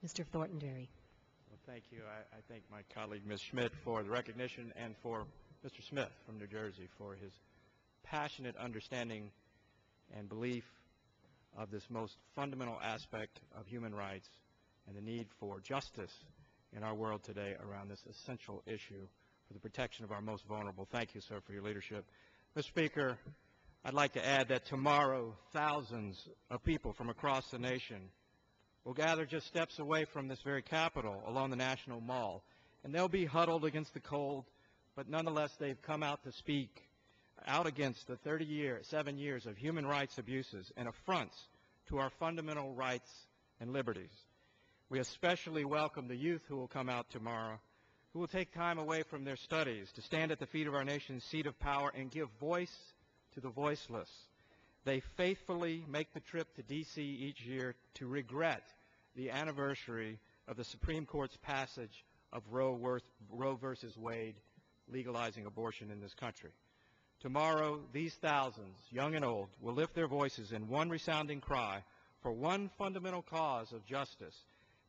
Mr. Fortenberry. Well, thank you. I thank my colleague, Ms. Schmidt, for the recognition, and for Mr. Smith from New Jersey for his passionate understanding and belief of this most fundamental aspect of human rights and the need for justice in our world today around this essential issue for the protection of our most vulnerable. Thank you, sir, for your leadership. Mr. Speaker, I'd like to add that tomorrow thousands of people from across the nation will gather just steps away from this very Capitol along the National Mall, and they'll be huddled against the cold, but nonetheless they've come out to speak out against the 7 years of human rights abuses and affronts to our fundamental rights and liberties. We especially welcome the youth who will come out tomorrow, who will take time away from their studies to stand at the feet of our nation's seat of power and give voice to the voiceless. They faithfully make the trip to D.C. each year to regret the anniversary of the Supreme Court's passage of Roe versus Wade, legalizing abortion in this country. Tomorrow, these thousands, young and old, will lift their voices in one resounding cry for one fundamental cause of justice,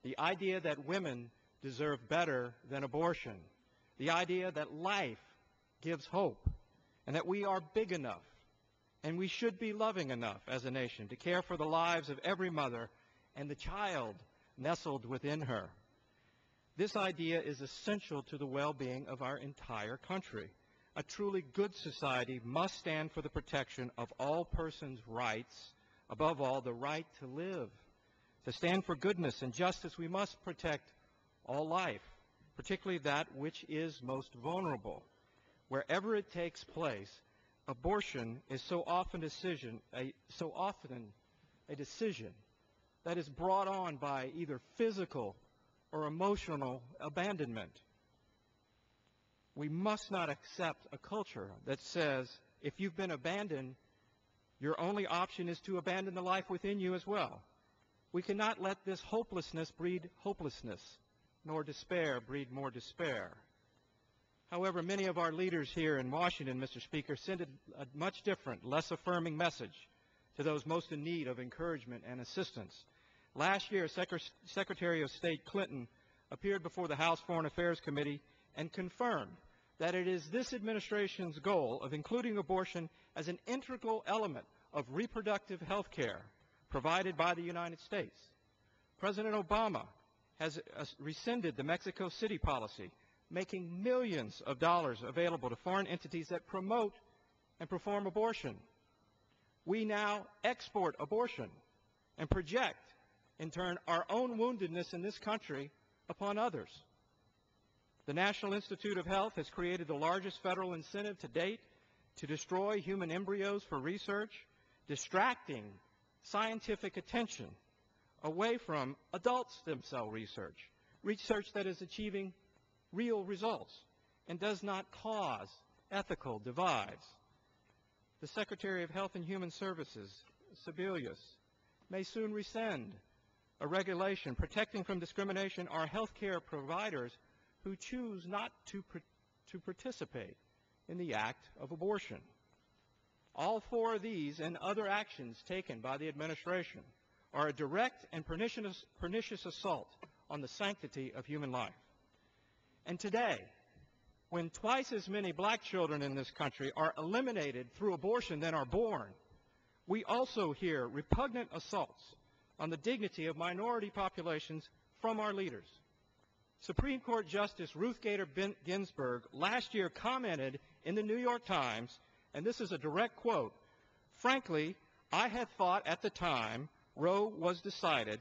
the idea that women deserve better than abortion, the idea that life gives hope, and that we are big enough and we should be loving enough as a nation to care for the lives of every mother and the child nestled within her. This idea is essential to the well-being of our entire country. A truly good society must stand for the protection of all persons' rights, above all, the right to live. To stand for goodness and justice, we must protect all life, particularly that which is most vulnerable. Wherever it takes place, abortion is so often a decision that is brought on by either physical or emotional abandonment. We must not accept a culture that says if you've been abandoned, your only option is to abandon the life within you as well. We cannot let this hopelessness breed hopelessness, nor despair breed more despair. However, many of our leaders here in Washington, Mr. Speaker, send a much different, less affirming message to those most in need of encouragement and assistance. Last year, Secretary of State Clinton appeared before the House Foreign Affairs Committee and confirmed that it is this administration's goal of including abortion as an integral element of reproductive health care provided by the United States. President Obama has rescinded the Mexico City policy, making millions of dollars available to foreign entities that promote and perform abortion. We now export abortion and project, in turn, our own woundedness in this country upon others. The National Institute of Health has created the largest federal incentive to date to destroy human embryos for research, distracting scientific attention away from adult stem cell research, research that is achieving real results and does not cause ethical divides. The Secretary of Health and Human Services, Sebelius, may soon rescind a regulation protecting from discrimination our health care providers who choose not to participate in the act of abortion. All four of these and other actions taken by the administration are a direct and pernicious assault on the sanctity of human life. And today, when twice as many black children in this country are eliminated through abortion than are born, we also hear repugnant assaults on the dignity of minority populations from our leaders. Supreme Court Justice Ruth Bader Ginsburg last year commented in the New York Times, and this is a direct quote, "Frankly, I had thought at the time Roe was decided,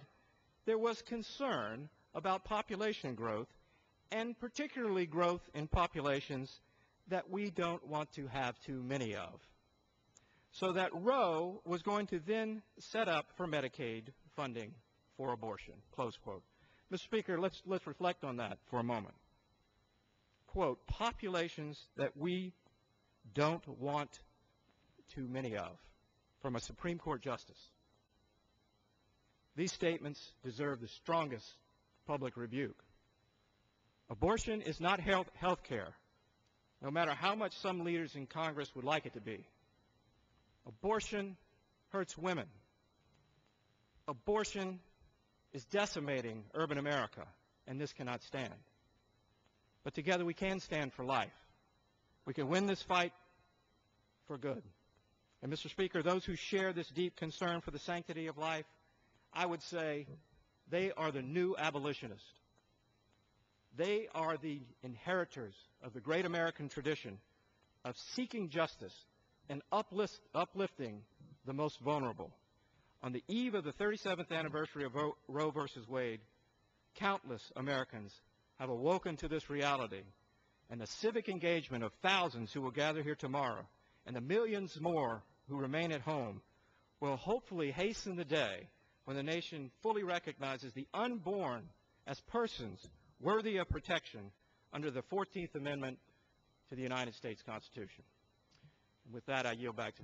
there was concern about population growth, and particularly growth in populations that we don't want to have too many of." So that Roe was going to then set up for Medicaid funding for abortion, close quote. Mr. Speaker, let's reflect on that for a moment. Quote, populations that we don't want too many of, from a Supreme Court justice. These statements deserve the strongest public rebuke. Abortion is not health care, no matter how much some leaders in Congress would like it to be. Abortion hurts women. Abortion is decimating urban America, and this cannot stand. But together we can stand for life. We can win this fight for good. And Mr. Speaker, those who share this deep concern for the sanctity of life, I would say they are the new abolitionists. They are the inheritors of the great American tradition of seeking justice and uplifting the most vulnerable. On the eve of the 37th anniversary of Roe versus Wade, countless Americans have awoken to this reality, and the civic engagement of thousands who will gather here tomorrow and the millions more who remain at home will hopefully hasten the day when the nation fully recognizes the unborn as persons worthy of protection under the 14th Amendment to the United States Constitution. And with that, I yield back to my